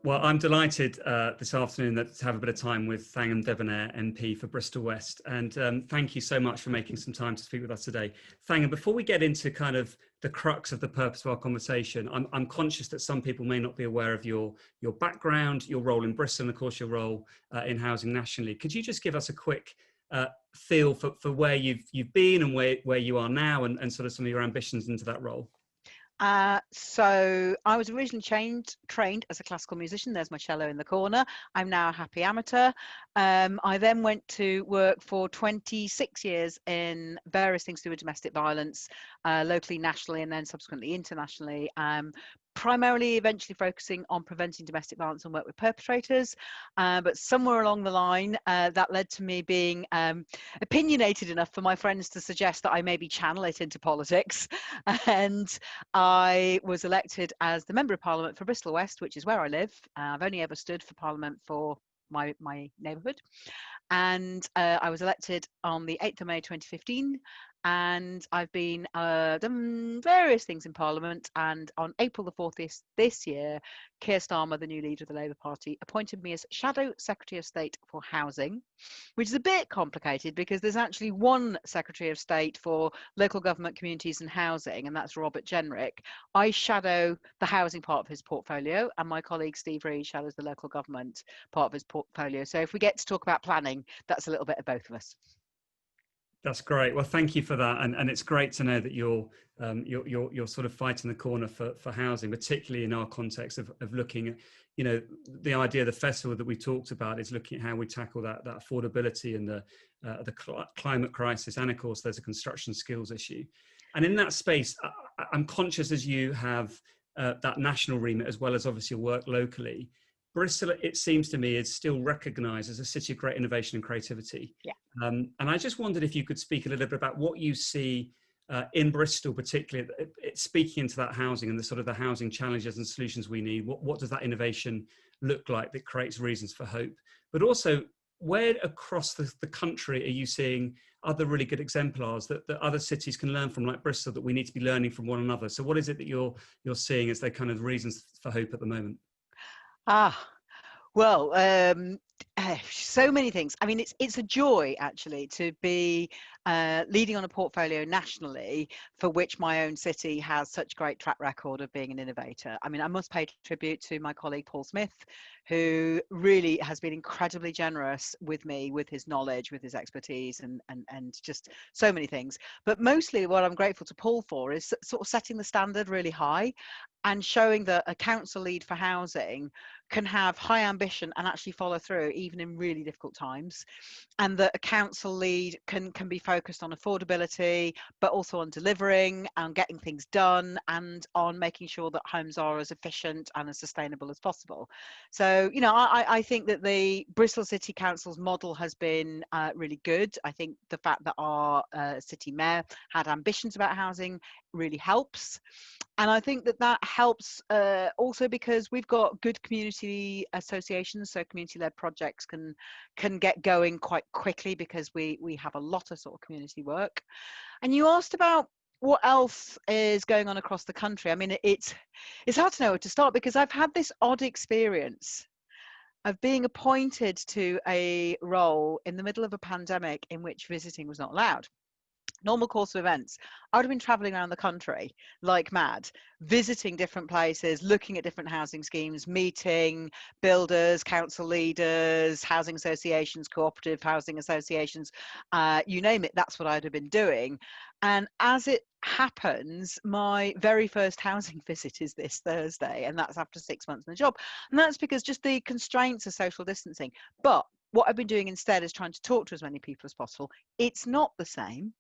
Well, I'm delighted this afternoon to have a bit of time with Thangam Debbonaire, MP for Bristol West. And thank you so much for making some time to speak with us today. Thangam, before we get into kind of the crux of the purpose of our conversation, I'm conscious that some people may not be aware of your background, your role in Bristol, and of course your role in housing nationally. Could you just give us a quick feel for where you've been and where you are now, and sort of some of your ambitions into that role? So I was originally trained as a classical musician. There's my cello in the corner. I'm now a happy amateur. I then went to work for 26 years in various things to do with domestic violence, locally, nationally, and then subsequently internationally. Primarily eventually focusing on preventing domestic violence and work with perpetrators, but somewhere along the line that led to me being opinionated enough for my friends to suggest that I maybe channel it into politics. And I was elected as the Member of Parliament for Bristol West, which is where I live. I've only ever stood for Parliament for my neighbourhood, and I was elected on the 8th of May 2015, and I've been done various things in Parliament. And on April the 4th this year, Keir Starmer, the new leader of the Labour Party, appointed me as Shadow Secretary of State for Housing, which is a bit complicated because there's actually one Secretary of State for local government, communities and housing, and that's Robert Jenrick. I shadow the housing part of his portfolio, and my colleague Steve Reed shadows the local government part of his portfolio. So if we get to talk about planning, that's a little bit of both of us. That's great. Well, thank you for that, and it's great to know that you're sort of fighting the corner for housing, particularly in our context of looking at, the idea of the festival that we talked about is looking at how we tackle that affordability and the climate crisis, and of course there's a construction skills issue, and in that space, I'm conscious as you have that national remit as well as obviously your work locally. Bristol, it seems to me, is still recognised as a city of great innovation and creativity. Yeah. And I just wondered if you could speak a little bit about what you see in Bristol, particularly speaking into that housing and the sort of the housing challenges and solutions we need. What does that innovation look like that creates reasons for hope? But also, where across the country are you seeing other really good exemplars that other cities can learn from, like Bristol, that we need to be learning from one another? So what is it that you're seeing as the kind of reasons for hope at the moment? Well, so many things. I mean, it's a joy actually to be leading on a portfolio nationally for which my own city has such great track record of being an innovator. I mean, I must pay tribute to my colleague Paul Smith, who really has been incredibly generous with me, with his knowledge, with his expertise, and just so many things. But mostly what I'm grateful to Paul for is sort of setting the standard really high and showing that a council lead for housing can have high ambition and actually follow through even in really difficult times, and that a council lead can be focused on affordability but also on delivering and getting things done and on making sure that homes are as efficient and as sustainable as possible. So I think that the Bristol City Council's model has been really good. I think the fact that our city mayor had ambitions about housing really helps. And I think that helps also because we've got good community associations, so community-led projects can get going quite quickly because we have a lot of sort of community work. And you asked about what else is going on across the country. I mean, it's hard to know where to start because I've had this odd experience of being appointed to a role in the middle of a pandemic in which visiting was not allowed. Normal course of events, I would have been traveling around the country like mad, visiting different places, looking at different housing schemes, meeting builders, council leaders, housing associations, cooperative housing associations, you name it, that's what I'd have been doing. And as it happens, my very first housing visit is this Thursday, and that's after 6 months in the job. And that's because just the constraints of social distancing. But what I've been doing instead is trying to talk to as many people as possible. It's not the same,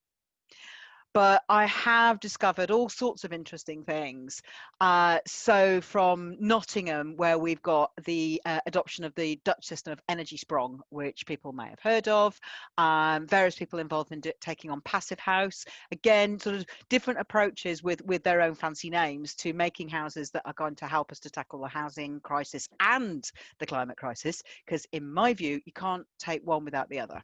but I have discovered all sorts of interesting things. So from Nottingham, where we've got the adoption of the Dutch system of energy sprong, which people may have heard of, various people involved in taking on passive house, again, sort of different approaches with their own fancy names to making houses that are going to help us to tackle the housing crisis and the climate crisis, because in my view, you can't take one without the other.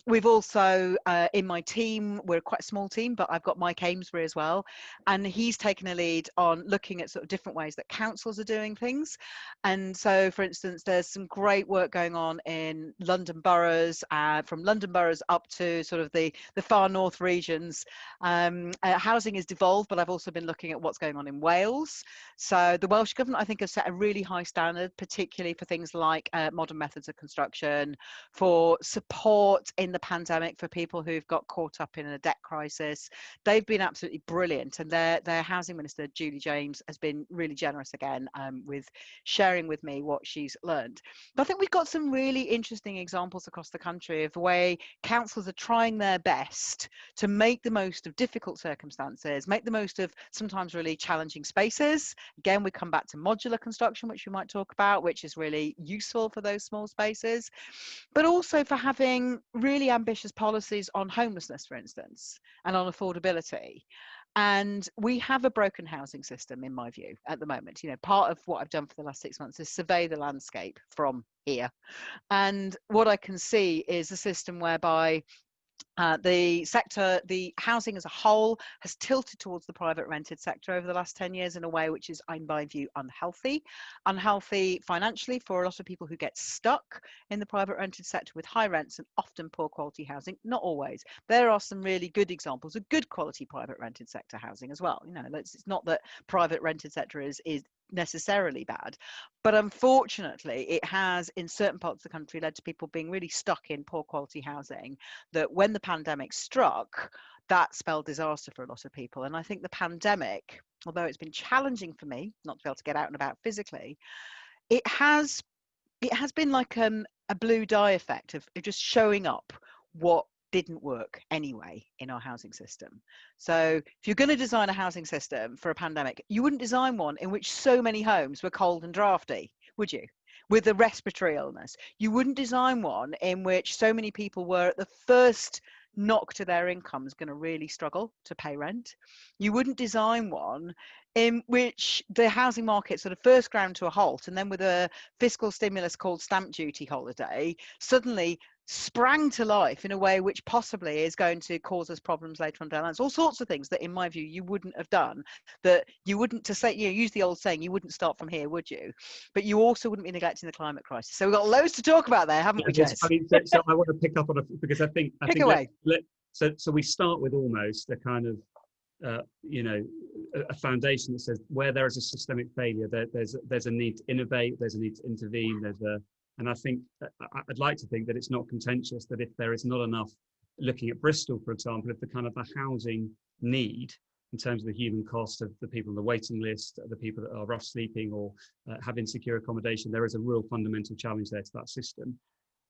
We've also, in my team, we're quite a small team, but I've got Mike Amesbury as well. And he's taken a lead on looking at sort of different ways that councils are doing things. And so, for instance, there's some great work going on in London boroughs, from London boroughs up to sort of the far north regions. Housing is devolved, but I've also been looking at what's going on in Wales. So the Welsh government, I think, have set a really high standard, particularly for things like modern methods of construction, for support in the pandemic for people who've got caught up in a debt crisis. They've been absolutely brilliant, and their housing minister Julie James has been really generous again, with sharing with me what she's learned. But I think we've got some really interesting examples across the country of the way councils are trying their best to make the most of difficult circumstances, make the most of sometimes really challenging spaces. Again, we come back to modular construction, which we might talk about, which is really useful for those small spaces, but also for having really ambitious policies on homelessness, for instance, and on affordability. And we have a broken housing system, in my view, at the moment. You know, part of what I've done for the last 6 months is survey the landscape from here. And what I can see is a system whereby the sector, the housing as a whole, has tilted towards the private rented sector over the last 10 years in a way which is, in my view, unhealthy. Unhealthy financially for a lot of people who get stuck in the private rented sector with high rents and often poor quality housing. Not always. There are some really good examples of good quality private rented sector housing as well. You know, it's not that private rented sector is necessarily bad, but unfortunately it has in certain parts of the country led to people being really stuck in poor quality housing, that when the pandemic struck, that spelled disaster for a lot of people. And I think the pandemic, although it's been challenging for me not to be able to get out and about physically, it has been like a blue dye effect of just showing up what didn't work anyway in our housing system. So if you're going to design a housing system for a pandemic, you wouldn't design one in which so many homes were cold and drafty, would you? With a respiratory illness. You wouldn't design one in which so many people were at the first knock to their incomes going to really struggle to pay rent. You wouldn't design one in which the housing market sort of first ground to a halt, and then with a fiscal stimulus called stamp duty holiday, suddenly sprang to life in a way which possibly is going to cause us problems later on down the line. All sorts of things that, in my view, you wouldn't have done. That you wouldn't, to say, you know, use the old saying, you wouldn't start from here, would you? But you also wouldn't be neglecting the climate crisis. So we've got loads to talk about there, haven't we, Jess? I mean, so I want to pick up on it because I think away. So we start with almost a kind of you know, a foundation that says where there is a systemic failure, there's a need to innovate, there's a need to intervene, and I think I'd like to think that it's not contentious that if there is not enough, looking at Bristol, for example, if the kind of the housing need in terms of the human cost of the people on the waiting list, the people that are rough sleeping or have insecure accommodation, there is a real fundamental challenge there to that system.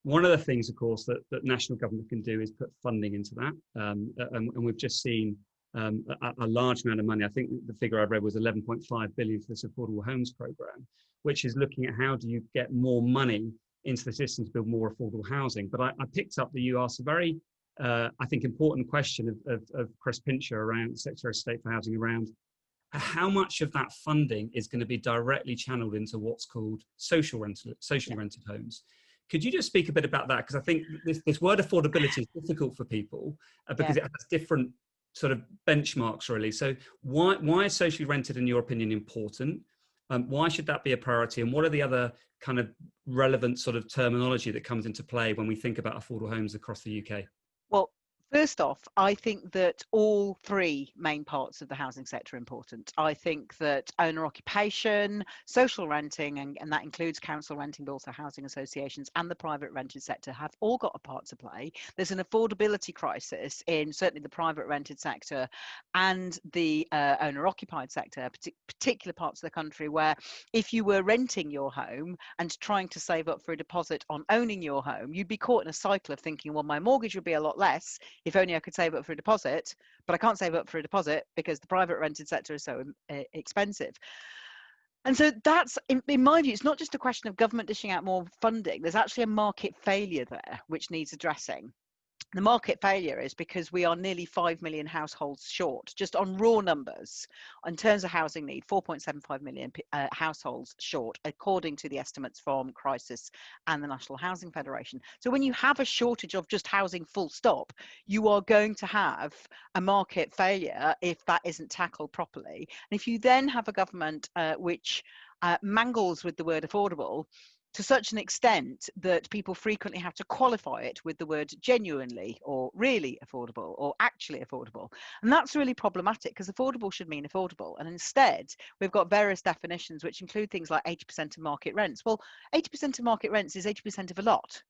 One of the things, of course, that national government can do is put funding into that, and we've just seen a large amount of money. I think the figure I read was 11.5 billion for this affordable homes program, which is looking at how do you get more money into the system to build more affordable housing. But I picked up that you asked a very, I think, important question of Chris Pincher around Secretary of State for Housing, around how much of that funding is going to be directly channeled into what's called socially rented homes. Could you just speak a bit about that? Because I think this word affordability is difficult for people because it has different sort of benchmarks, really. So why is socially rented, in your opinion, important? Why should that be a priority? And what are the other kind of relevant sort of terminology that comes into play when we think about affordable homes across the UK? Well, first off, I think that all three main parts of the housing sector are important. I think that owner occupation, social renting, and that includes council renting, but also housing associations and the private rented sector, have all got a part to play. There's an affordability crisis in certainly the private rented sector and the owner occupied sector, particular parts of the country where if you were renting your home and trying to save up for a deposit on owning your home, you'd be caught in a cycle of thinking, well, my mortgage would be a lot less if only I could save up for a deposit, but I can't save up for a deposit because the private rented sector is so expensive. And so that's, in my view, it's not just a question of government dishing out more funding. There's actually a market failure there which needs addressing. The market failure is because we are nearly 5 million households short, just on raw numbers. In terms of housing need, 4.75 million households short, according to the estimates from Crisis and the National Housing Federation. So when you have a shortage of just housing full stop, you are going to have a market failure if that isn't tackled properly. And if you then have a government which mangles with the word affordable, to such an extent that people frequently have to qualify it with the word genuinely or really affordable or actually affordable. And that's really problematic, because affordable should mean affordable. And instead, we've got various definitions which include things like 80% of market rents. Well, 80% of market rents is 80% of a lot.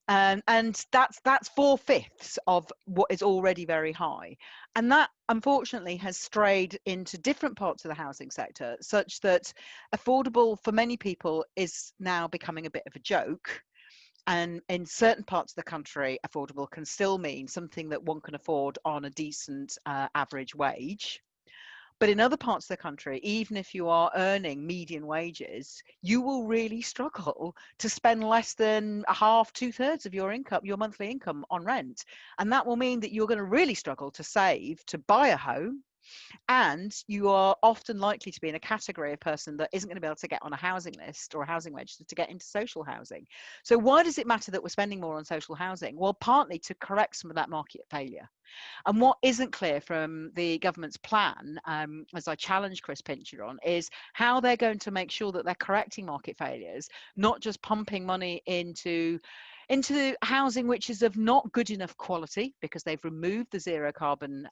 And that's 4/5 of what is already very high. And that unfortunately has strayed into different parts of the housing sector, such that affordable for many people is now becoming a bit of a joke. And in certain parts of the country, affordable can still mean something that one can afford on a decent average wage. But in other parts of the country, even if you are earning median wages, you will really struggle to spend less than a half, 2/3 of your income, your monthly income, on rent. And that will mean that you're going to really struggle to save to buy a home. And you are often likely to be in a category of person that isn't going to be able to get on a housing list or a housing register to get into social housing. So why does it matter that we're spending more on social housing? Well, partly to correct some of that market failure. And what isn't clear from the government's plan, as I challenge Chris Pincher on, is how they're going to make sure that they're correcting market failures, not just pumping money into housing which is of not good enough quality, because they've removed the zero carbon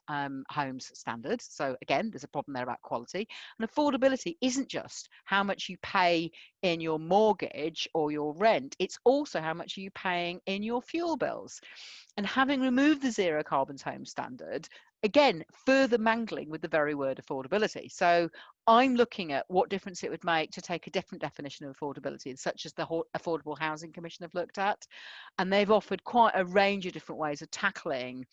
homes standard. So again, there's a problem there about quality. And affordability isn't just how much you pay in your mortgage or your rent, it's also how much are you paying in your fuel bills. And having removed the zero carbon home standard, again, further mangling with the very word affordability. So I'm looking at what difference it would make to take a different definition of affordability, such as the Affordable Housing Commission have looked at. And they've offered quite a range of different ways of tackling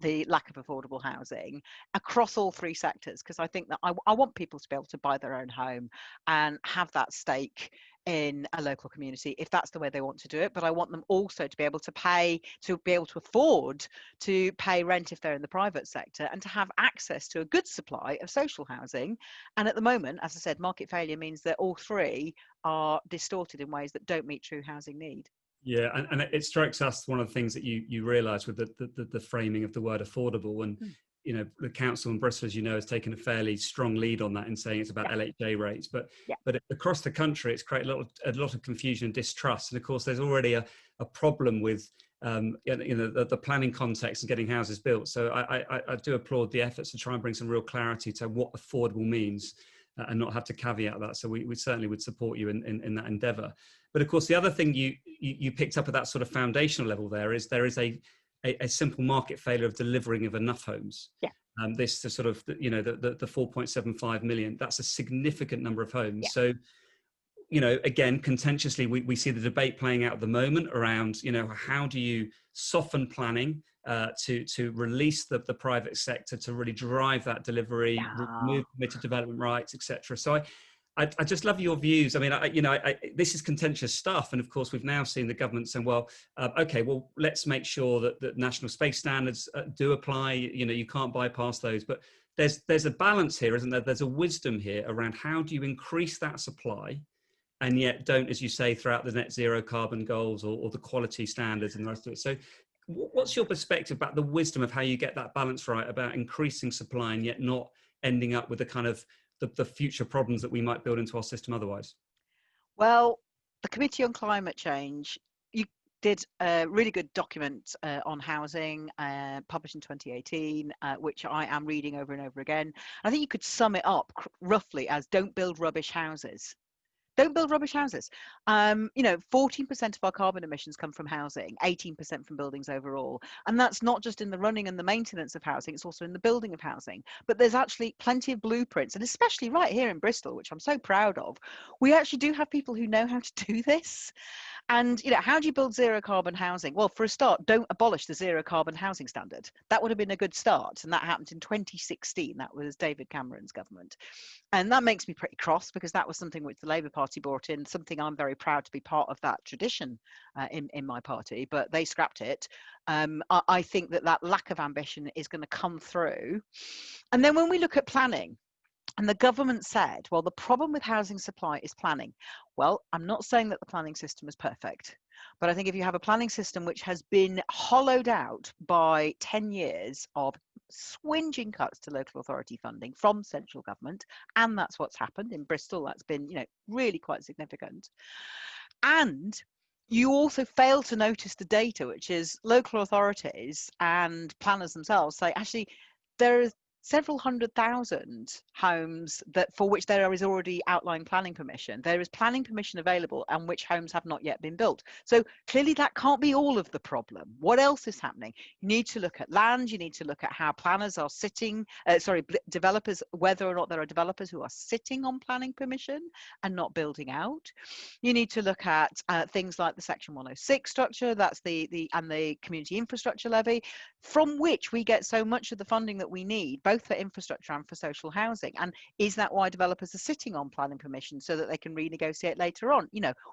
the lack of affordable housing across all three sectors, because I think that I want people to be able to buy their own home and have that stake in a local community if that's the way they want to do it. But I want them also to be able to pay, to be able to afford to pay rent if they're in the private sector, and to have access to a good supply of social housing. And at the moment, as I said, market failure means that all three are distorted in ways that don't meet true housing need. Yeah, and it strikes us, one of the things that you realise with the framing of the word affordable, and you know, the council in Bristol, as you know, has taken a fairly strong lead on that in saying it's about Yeah. LHA rates, but Yeah. across the country, it's created a lot of confusion and distrust, and of course, there's already a problem with you know, the planning context and getting houses built. So I do applaud the efforts to try and bring some real clarity to what affordable means. And not have to caveat that. So we certainly would support you in that endeavour. But of course, the other thing you picked up at that sort of foundational level there is a simple market failure of delivering of enough homes. Yeah. This the sort of, you know, the 4.75 million, that's a significant number of homes. Yeah. So, you know, again, contentiously, we see the debate playing out at the moment around, you know, how do you soften planning to release the private sector to really drive that delivery, Yeah. remove permitted development rights, etc. So I just love your views. I mean, this is contentious stuff, and of course, we've now seen the government saying, "Well, okay, well, let's make sure that national space standards do apply. You know, you can't bypass those." But there's a balance here, isn't there? There's a wisdom here around how do you increase that supply, and yet don't, as you say, throw out the net zero carbon goals or the quality standards and the rest of it. So what's your perspective about the wisdom of how you get that balance right about increasing supply and yet not ending up with the kind of the future problems that we might build into our system otherwise? Well, the Committee on Climate Change, you did a really good document on housing, published in 2018, which I am reading over and over again. I think you could sum it up roughly as don't build rubbish houses. Don't build rubbish houses. You know, 14% of our carbon emissions come from housing, 18% from buildings overall. And that's not just in the running and the maintenance of housing, it's also in the building of housing. But there's actually plenty of blueprints, and especially right here in Bristol, which I'm so proud of, we actually do have people who know how to do this. And how do you build zero carbon housing? Well, for a start, don't abolish the zero carbon housing standard. That would have been a good start, and that happened in 2016. That was David Cameron's government. And that makes me pretty cross, because that was something which the Labour Party brought in, something I'm very proud to be part of that tradition in my party, but they scrapped it. I think that lack of ambition is going to come through. And then when we look at planning, and the government said, well, the problem with housing supply is planning. Well, I'm not saying that the planning system is perfect, but I think if you have a planning system which has been hollowed out by 10 years of swinging cuts to local authority funding from central government, and that's what's happened in Bristol, that's been, really quite significant. And you also fail to notice the data, which is local authorities and planners themselves say, actually, there are several 100,000 homes for which there is already outline planning permission. There is planning permission available and which homes have not yet been built. So clearly that can't be all of the problem. What else is happening? You need to look at land. You need to look at how planners are sitting, developers, whether or not there are developers who are sitting on planning permission and not building out. You need to look at things like the Section 106 structure, that's the community infrastructure levy, from which we get so much of the funding that we need, both for infrastructure and for social housing. And is that why developers are sitting on planning permission, so that they can renegotiate later on?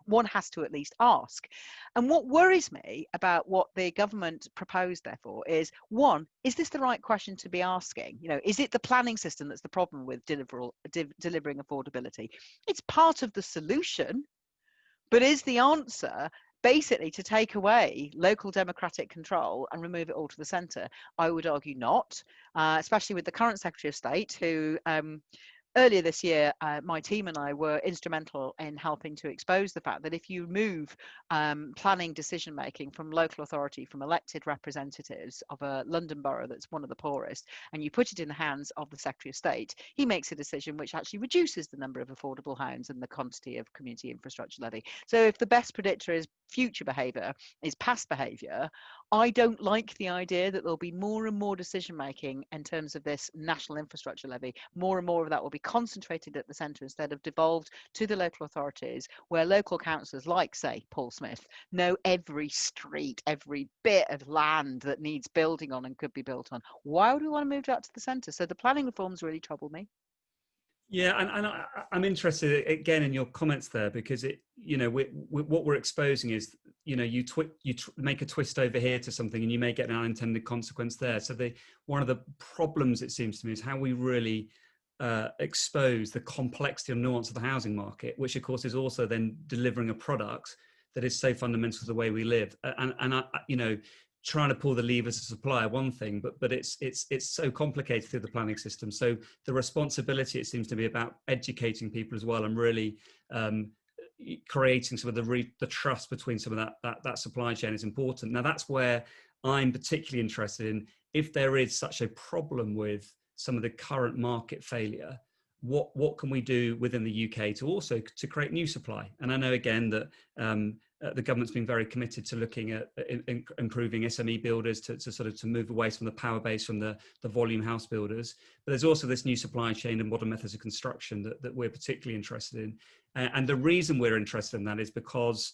One has to at least ask. And what worries me about what the government proposed, therefore, is, one, is this the right question to be asking? Is it the planning system that's the problem with delivering affordability? It's part of the solution, but is the answer basically to take away local democratic control and remove it all to the centre? I would argue not, especially with the current Secretary of State, who earlier this year, my team and I were instrumental in helping to expose the fact that if you move planning decision making from local authority, from elected representatives of a London borough that's one of the poorest, and you put it in the hands of the Secretary of State, he makes a decision which actually reduces the number of affordable homes and the quantity of community infrastructure levy. So if the best predictor is future behaviour is past behaviour, I don't like the idea that there'll be more and more decision making in terms of this national infrastructure levy. More and more of that will be concentrated at the centre instead of devolved to the local authorities, where local councillors like, say, Paul Smith, know every street, every bit of land that needs building on and could be built on. Why would we want to move that to the centre? So the planning reforms really trouble me. Yeah, and I'm interested again in your comments there, because what we're exposing is, you make a twist over here to something and you may get an unintended consequence there. So one of the problems, it seems to me, is how we really expose the complexity and nuance of the housing market, which of course is also then delivering a product that is so fundamental to the way we live. And trying to pull the levers to supply one thing, but it's so complicated through the planning system. So the responsibility, it seems to be, about educating people as well, and really creating some of the trust between some of that supply chain is important. Now that's where I'm particularly interested in, if there is such a problem with some of the current market failure, what can we do within the UK to create new supply? And I know again that the government's been very committed to looking at improving SME builders to move away from the power base, from the volume house builders. But there's also this new supply chain and modern methods of construction that we're particularly interested in. And the reason we're interested in that is because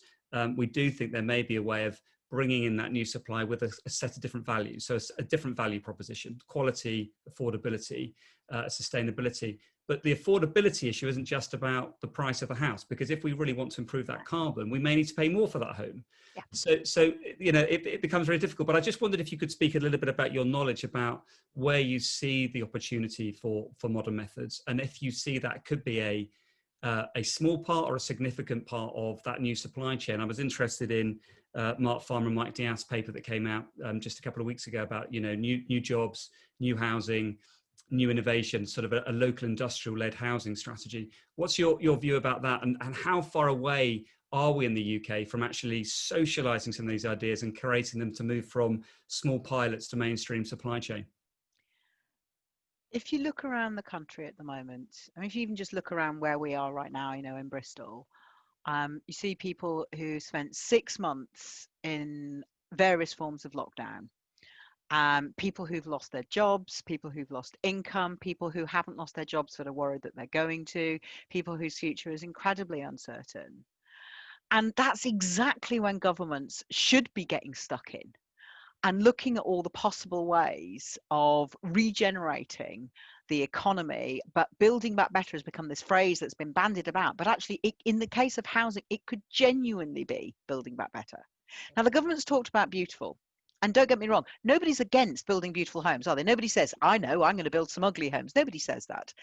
we do think there may be a way of bringing in that new supply with a set of different values. So a different value proposition: quality, affordability, sustainability. But the affordability issue isn't just about the price of a house, because if we really want to improve that carbon, we may need to pay more for that home. Yeah. So it becomes very difficult. But I just wondered if you could speak a little bit about your knowledge about where you see the opportunity for modern methods, and if you see that could be a small part or a significant part of that new supply chain. I was interested in Mark Farmer and Mike Diaz's paper that came out just a couple of weeks ago about new jobs, new housing, new innovation, sort of a local industrial-led housing strategy. What's your view about that, and how far away are we in the UK from actually socialising some of these ideas and creating them to move from small pilots to mainstream supply chain? If you look around the country at the moment, if you even just look around where we are right now, in Bristol, you see people who spent 6 months in various forms of lockdown. People who've lost their jobs, people who've lost income, people who haven't lost their jobs but are worried that they're going to, people whose future is incredibly uncertain. And that's exactly when governments should be getting stuck in and looking at all the possible ways of regenerating the economy. But building back better has become this phrase that's been bandied about. But actually, in the case of housing, it could genuinely be building back better. Now, the government's talked about beautiful. And don't get me wrong, nobody's against building beautiful homes, are they? Nobody says, I know, I'm going to build some ugly homes. Nobody says that.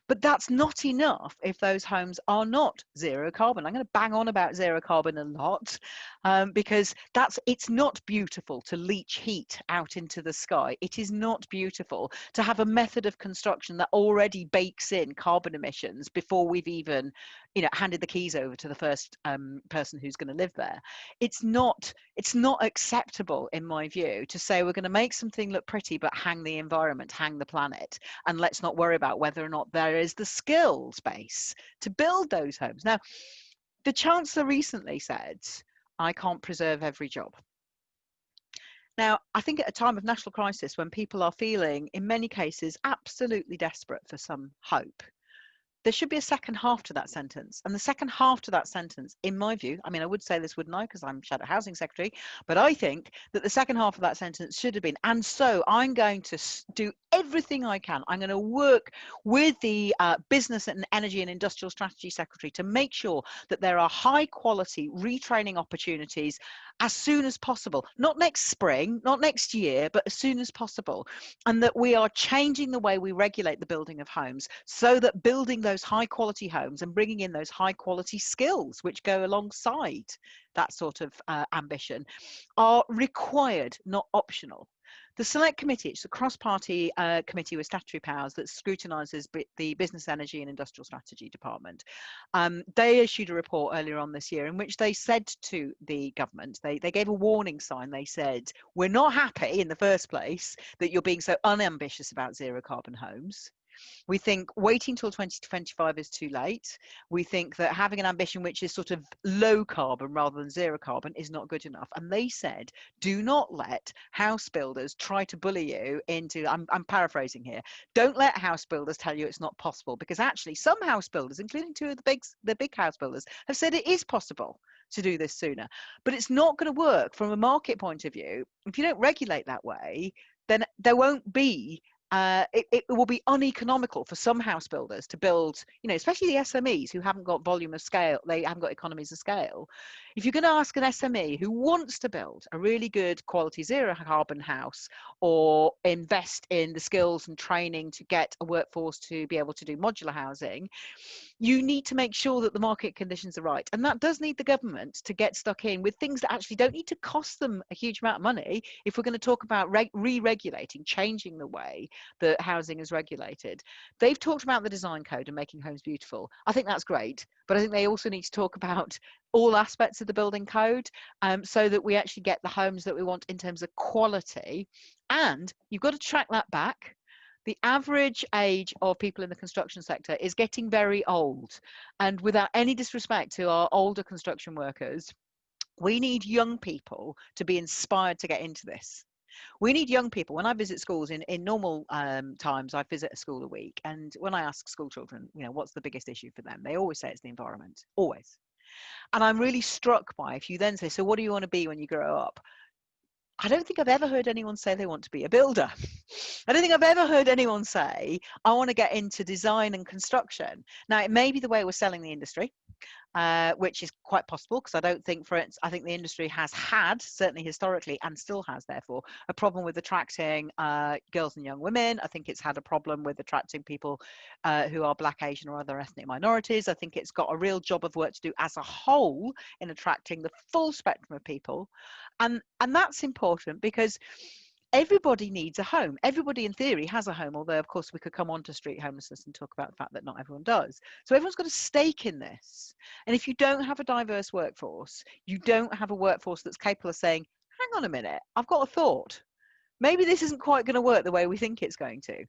But that's not enough if those homes are not zero carbon. I'm going to bang on about zero carbon a lot, because it's not beautiful to leach heat out into the sky. It is not beautiful to have a method of construction that already bakes in carbon emissions before we've even, handed the keys over to the first person who's going to live there. It's not acceptable, in my view, to say we're going to make something look pretty but hang the environment, hang the planet, and let's not worry about whether or not there is the skills base to build those homes. Now, the Chancellor recently said, I can't preserve every job. Now, I think at a time of national crisis, when people are feeling, in many cases, absolutely desperate for some hope, there should be a second half to that sentence. And the second half to that sentence, in my view, I mean, I would say this, wouldn't I, because I'm Shadow Housing Secretary, but I think that the second half of that sentence should have been, and so I'm going to do everything I can. I'm going to work with the Business and Energy and Industrial Strategy Secretary to make sure that there are high quality retraining opportunities as soon as possible, not next spring, not next year, but as soon as possible. And that we are changing the way we regulate the building of homes so that building those high quality homes and bringing in those high quality skills which go alongside that sort of ambition are required, not optional. The Select Committee, it's a cross-party committee with statutory powers that scrutinises the Business, Energy and Industrial Strategy Department. They issued a report earlier on this year in which they said to the government, they gave a warning sign. They said, we're not happy in the first place that you're being so unambitious about zero carbon homes. We think waiting till 2025 is too late. We think that having an ambition which is sort of low carbon rather than zero carbon is not good enough. And they said, do not let house builders try to bully you into, I'm paraphrasing here, don't let house builders tell you it's not possible, because actually some house builders, including two of the big house builders, have said it is possible to do this sooner. But it's not going to work from a market point of view. If you don't regulate that way, then there won't be it will be uneconomical for some house builders to build, especially the SMEs who haven't got volume of scale, they haven't got economies of scale. If you're going to ask an SME who wants to build a really good quality zero carbon house or invest in the skills and training to get a workforce to be able to do modular housing, you need to make sure that the market conditions are right. And that does need the government to get stuck in with things that actually don't need to cost them a huge amount of money. If we're going to talk about re-regulating, changing the way that housing is regulated. They've talked about the design code and making homes beautiful. I think that's great, but I think they also need to talk about all aspects of the building code, so that we actually get the homes that we want in terms of quality. And you've got to track that back. The average age of people in the construction sector is getting very old. And without any disrespect to our older construction workers, we need young people to be inspired to get into this. We need young people. When I visit schools in normal times, I visit a school a week. And when I ask school children, what's the biggest issue for them? They always say it's the environment, always. And I'm really struck by, if you then say, so what do you want to be when you grow up? I don't think I've ever heard anyone say they want to be a builder. I don't think I've ever heard anyone say, I want to get into design and construction. Now, it may be the way we're selling the industry, which is quite possible, because I don't think, I think the industry has had, certainly historically, and still has, therefore, a problem with attracting girls and young women. I think it's had a problem with attracting people who are Black, Asian, or other ethnic minorities. I think it's got a real job of work to do as a whole in attracting the full spectrum of people. And that's important, because everybody needs a home. Everybody in theory has a home, although of course we could come on to street homelessness and talk about the fact that not everyone does. So everyone's got a stake in this. And if you don't have a diverse workforce, you don't have a workforce that's capable of saying, hang on a minute, I've got a thought. Maybe this isn't quite going to work the way we think it's going to.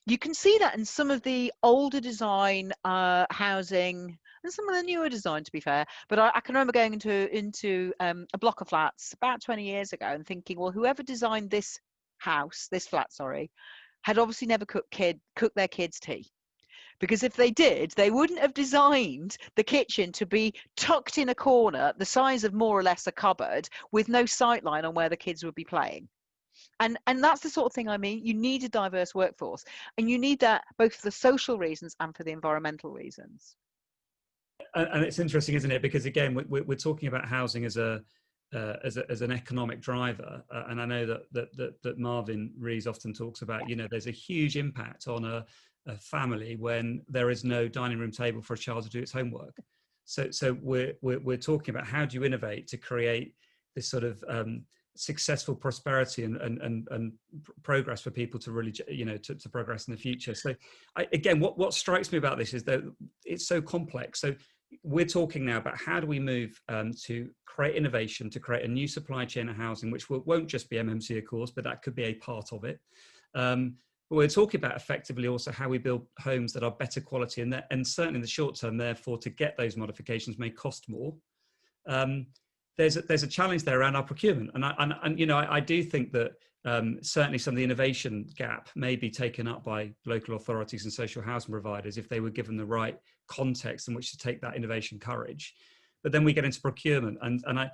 You can see that in some of the older design housing and some of the newer design, to be fair. But I can remember going into a block of flats about 20 years ago and thinking, well, whoever designed this flat, had obviously never cooked their kids' tea, Because if they did, they wouldn't have designed the kitchen to be tucked in a corner, the size of more or less a cupboard, with no sight line on where the kids would be playing. And that's the sort of thing I mean. You need a diverse workforce, and you need that both for the social reasons and for the environmental reasons. And it's interesting, isn't it? Because again, we're talking about housing as as an economic driver, and I know that Marvin Rees often talks about. There's a huge impact on a family when there is no dining room table for a child to do its homework. So we're talking about how do you innovate to create this sort of successful prosperity and progress for people to really to progress in the future. So again, what strikes me about this is that it's so complex. So we're talking now about how do we move to create innovation, to create a new supply chain of housing, which won't just be MMC, of course, but that could be a part of it. But we're talking about effectively also how we build homes that are better quality, and certainly in the short term, therefore, to get those modifications may cost more. There's a challenge there around our procurement, and I do think that certainly some of the innovation gap may be taken up by local authorities and social housing providers if they were given the right context in which to take that innovation courage. But then we get into procurement, and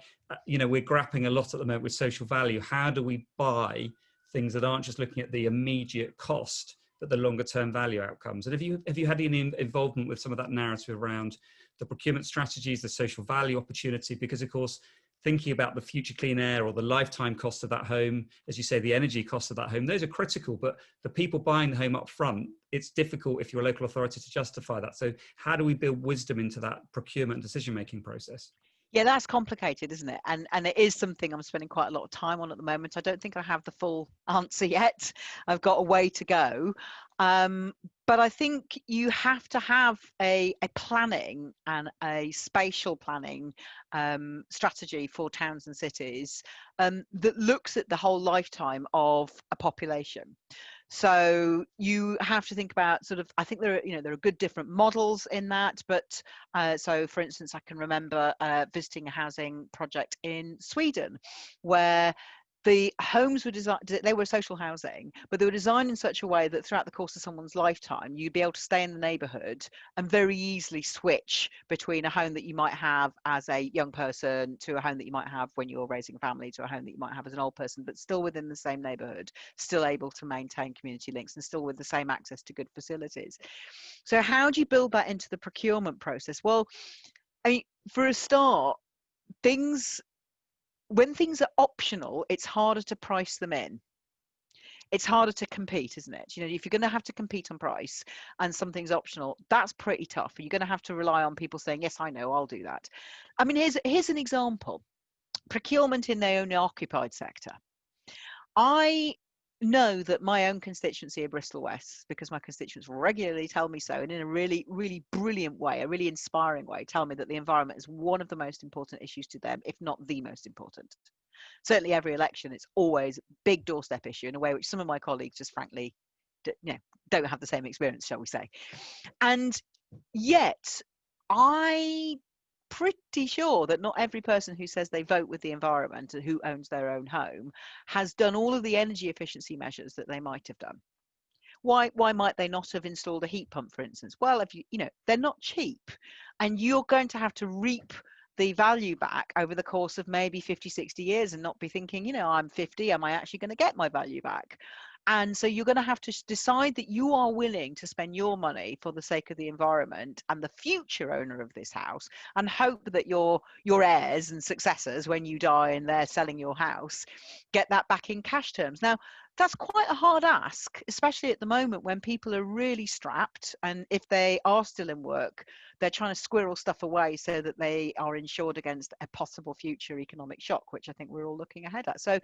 we're grappling a lot at the moment with social value. How do we buy things that aren't just looking at the immediate cost, but the longer term value outcomes? And have you had any involvement with some of that narrative around the procurement strategies, the social value opportunity? Because of course, thinking about the future clean air or the lifetime cost of that home, as you say, the energy cost of that home, those are critical. But the people buying the home up front, it's difficult if you're a local authority to justify that. So how do we build wisdom into that procurement decision-making process? Yeah, that's complicated, isn't it? And it is something I'm spending quite a lot of time on at the moment. I don't think I have the full answer yet. I've got a way to go. But I think you have to have a planning and a spatial planning strategy for towns and cities that looks at the whole lifetime of a population. So you have to think about sort of, I think there are good different models in that, but so for instance, I can remember visiting a housing project in Sweden where the homes were designed, they were social housing, but they were designed in such a way that throughout the course of someone's lifetime, you'd be able to stay in the neighborhood and very easily switch between a home that you might have as a young person to a home that you might have when you're raising a family to a home that you might have as an old person, but still within the same neighborhood, still able to maintain community links and still with the same access to good facilities. So how do you build that into the procurement process? Well, I mean, for a start, when things are optional, it's harder to price them in. It's harder to compete, isn't it? If you're going to have to compete on price and something's optional, that's pretty tough. You're going to have to rely on people saying, yes, I know, I'll do that. I mean, here's an example. Procurement in the owner-occupied sector. I know that my own constituency of Bristol West, because my constituents regularly tell me so, and in a really, really brilliant way, a really inspiring way, tell me that the environment is one of the most important issues to them, if not the most important. Certainly every election, it's always a big doorstep issue in a way which some of my colleagues just frankly don't have the same experience, shall we say. And yet, I'm pretty sure that not every person who says they vote with the environment and who owns their own home has done all of the energy efficiency measures that they might have done. Why might they not have installed a heat pump, for instance? Well, if they're not cheap, and you're going to have to reap the value back over the course of maybe 50, 60 years and not be thinking, I'm 50, am I actually going to get my value back? And so you're going to have to decide that you are willing to spend your money for the sake of the environment and the future owner of this house, and hope that your heirs and successors, when you die and they're selling your house, get that back in cash terms. Now, that's quite a hard ask, especially at the moment when people are really strapped. And if they are still in work, they're trying to squirrel stuff away so that they are insured against a possible future economic shock, which I think we're all looking ahead at. So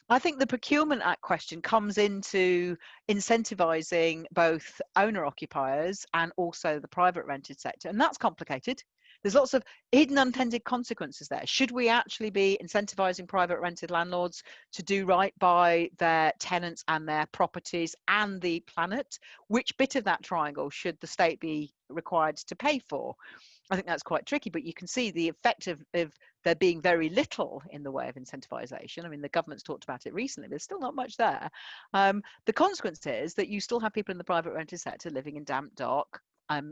I think the Procurement Act question comes into incentivizing both owner occupiers and also the private rented sector. And that's complicated. There's lots of hidden unintended consequences there. Should we actually be incentivizing private rented landlords to do right by their tenants and their properties and the planet? Which bit of that triangle should the state be required to pay for? I think that's quite tricky, but you can see the effect of there being very little in the way of incentivization. I mean, the government's talked about it recently, there's still not much there. The consequence is that you still have people in the private rented sector living in damp, dark,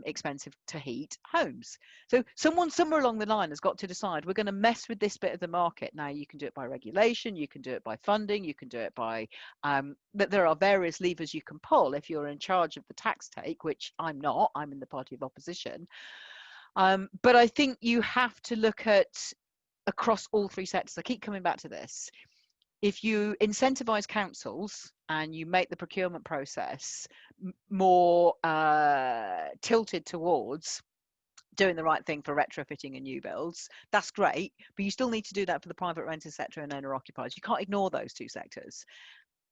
expensive to heat homes. So someone somewhere along the line has got to decide, we're going to mess with this bit of the market. Now, you can do it by regulation, you can do it by funding, you can do it by that there are various levers you can pull if you're in charge of the tax take, which I'm not. I'm in the party of opposition. But I think you have to look at across all three sectors. I keep coming back to this. If you incentivize councils and you make the procurement process more tilted towards doing the right thing for retrofitting and new builds, that's great, but you still need to do that for the private rented sector and owner occupiers. You can't ignore those two sectors.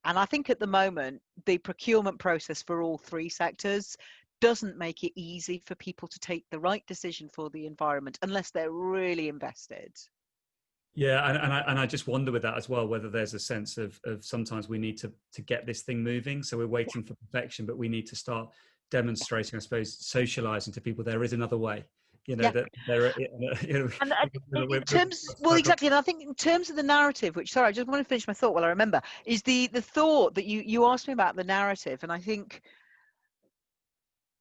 And I think at the moment, the procurement process for all three sectors doesn't make it easy for people to take the right decision for the environment unless they're really invested. Yeah, and I just wonder with that as well, whether there's a sense of sometimes we need to get this thing moving. So we're waiting for perfection, but we need to start demonstrating, I suppose, socializing to people there is another way. That there are, And in terms, well, exactly. And I think in terms of the narrative, which, sorry, I just want to finish my thought while I remember, is the thought that you asked me about the narrative. And I think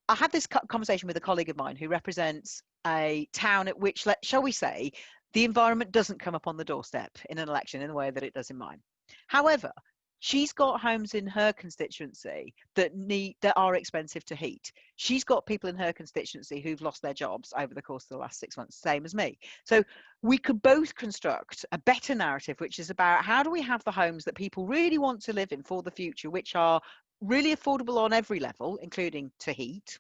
I had this conversation with a colleague of mine who represents a town at which, shall we say, the environment doesn't come up on the doorstep in an election in the way that it does in mine. However, she's got homes in her constituency that are expensive to heat. She's got people in her constituency who've lost their jobs over the course of the last 6 months, same as me. So we could both construct a better narrative, which is about how do we have the homes that people really want to live in for the future, which are really affordable on every level, including to heat,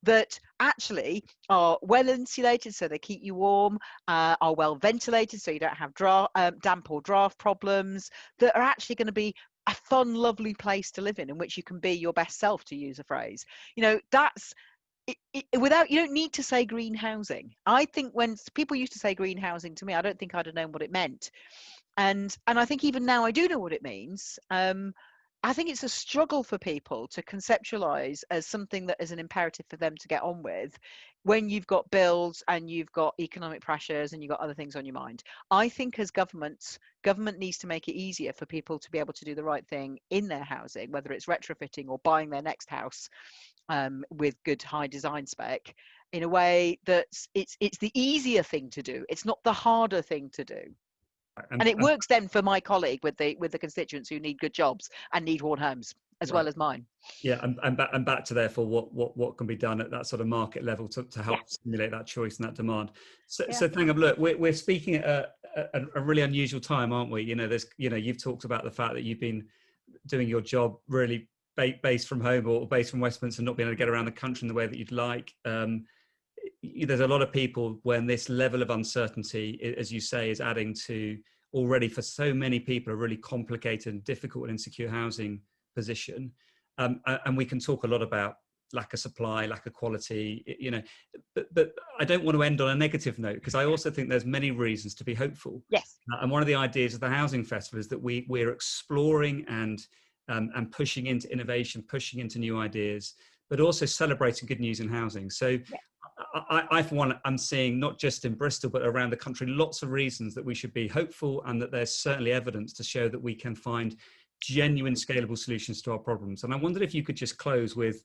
that actually are well insulated so they keep you warm, are well ventilated so you don't have damp or draft problems, that are actually going to be a fun, lovely place to live in which you can be your best self, to use a phrase. That's without, you don't need to say green housing. I think when people used to say green housing to me, I don't think I'd have known what it meant. And I think even now I do know what it means. I think it's a struggle for people to conceptualize as something that is an imperative for them to get on with when you've got bills and you've got economic pressures and you've got other things on your mind. I think as government needs to make it easier for people to be able to do the right thing in their housing, whether it's retrofitting or buying their next house with good high design spec, in a way that it's the easier thing to do. It's not the harder thing to do. And it works then for my colleague with the constituents who need good jobs and need warm homes as well as mine. Yeah, and back to therefore what can be done at that sort of market level to help stimulate that choice and that demand. So Thangam, look, we're speaking at a really unusual time, aren't we? You've talked about the fact that you've been doing your job really based from home or based from Westminster, and not being able to get around the country in the way that you'd like. There's a lot of people when this level of uncertainty, as you say, is adding to already for so many people a really complicated and difficult and insecure housing position. And we can talk a lot about lack of supply, lack of quality, but I don't want to end on a negative note, because I also think there's many reasons to be hopeful. Yes. And one of the ideas of the Housing Festival is that we're exploring and pushing into innovation, pushing into new ideas, but also celebrating good news in housing. So I'm seeing, not just in Bristol, but around the country, lots of reasons that we should be hopeful, and that there's certainly evidence to show that we can find genuine scalable solutions to our problems. And I wondered if you could just close with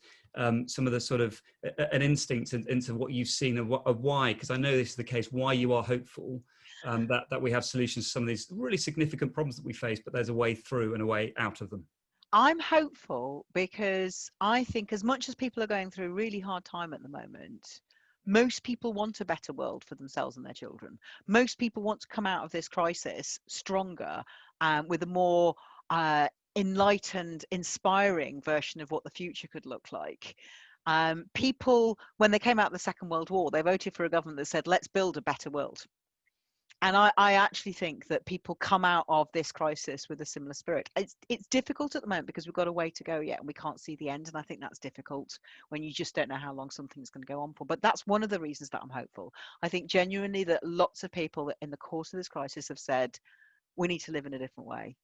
some of the sort of an instinct into what you've seen of why, because I know this is the case, why you are hopeful that we have solutions to some of these really significant problems that we face, but there's a way through and a way out of them. I'm hopeful because I think as much as people are going through a really hard time at the moment, most people want a better world for themselves and their children. Most people want to come out of this crisis stronger, with a more enlightened, inspiring version of what the future could look like. People, when they came out of the Second World War, they voted for a government that said, let's build a better world. And I actually think that people come out of this crisis with a similar spirit. It's difficult at the moment because we've got a way to go yet and we can't see the end. And I think that's difficult when you just don't know how long something's going to go on for. But that's one of the reasons that I'm hopeful. I think genuinely that lots of people in the course of this crisis have said, we need to live in a different way.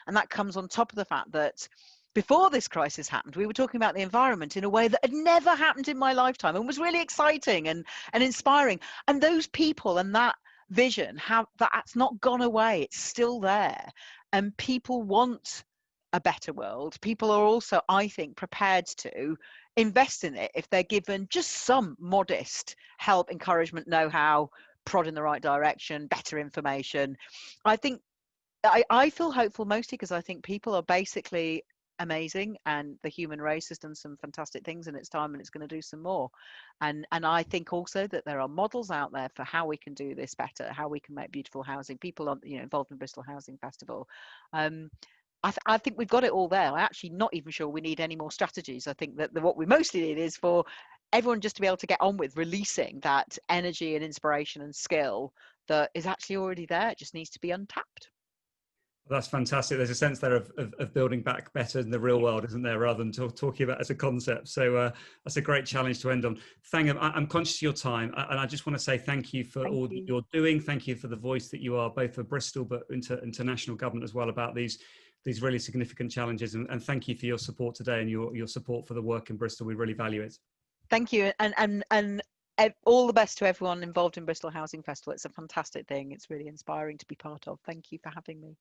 And that comes on top of the fact that before this crisis happened, we were talking about the environment in a way that had never happened in my lifetime and was really exciting and inspiring. And those people and that vision, that's not gone away. It's still there. And people want a better world. People are also, I think, prepared to invest in it if they're given just some modest help, encouragement, know-how, prod in the right direction, better information. I think I feel hopeful mostly because I think people are basically amazing, and the human race has done some fantastic things in its time, and it's going to do some more. And I think also that there are models out there for how we can do this better, how we can make beautiful housing. People on, involved in Bristol Housing Festival. I think we've got it all there. I'm actually not even sure we need any more strategies. I think that what we mostly need is for everyone just to be able to get on with releasing that energy and inspiration and skill that is actually already there. It just needs to be untapped. That's fantastic. There's a sense there of building back better in the real world, isn't there, rather than talking about it as a concept. So that's a great challenge to end on. Thangam, I'm conscious of your time, and I just want to say thank you for all that you're doing. Thank you for the voice that you are, both for Bristol but into national government as well, about these really significant challenges. And thank you for your support today and your support for the work in Bristol. We really value it. Thank you, and all the best to everyone involved in Bristol Housing Festival. It's a fantastic thing. It's really inspiring to be part of. Thank you for having me.